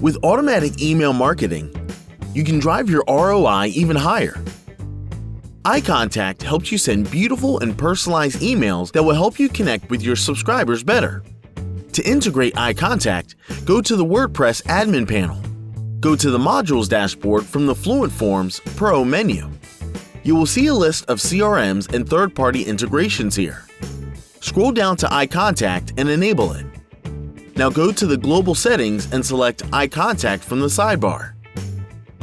With automatic email marketing, you can drive your ROI even higher. iContact helps you send beautiful and personalized emails that will help you connect with your subscribers better. To integrate iContact, go to the WordPress admin panel. Go to the Modules dashboard from the Fluent Forms Pro menu. You will see a list of CRMs and third-party integrations here. Scroll down to iContact and enable it. Now go to the Global Settings and select iContact from the sidebar.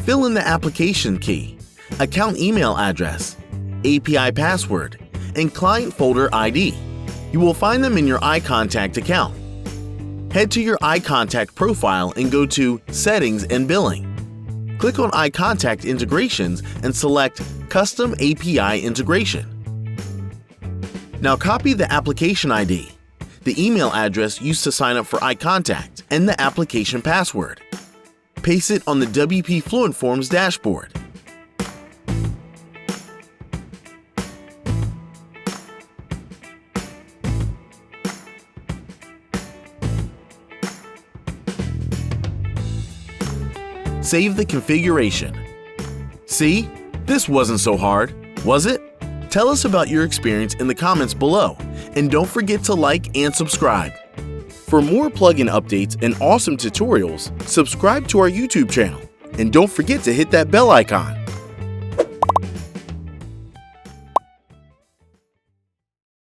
Fill in the application key, account email address, API password, and client folder ID. You will find them in your iContact account. Head to your iContact profile and go to Settings and Billing. Click on iContact Integrations and select Custom API Integration. Now copy the application ID, the email address used to sign up for iContact, and the application password. Paste it on the WP Fluent Forms dashboard. Save the configuration. See? This wasn't so hard, was it? Tell us about your experience in the comments below, and don't forget to like and subscribe. For more plugin updates and awesome tutorials, subscribe to our YouTube channel, and don't forget to hit that bell icon.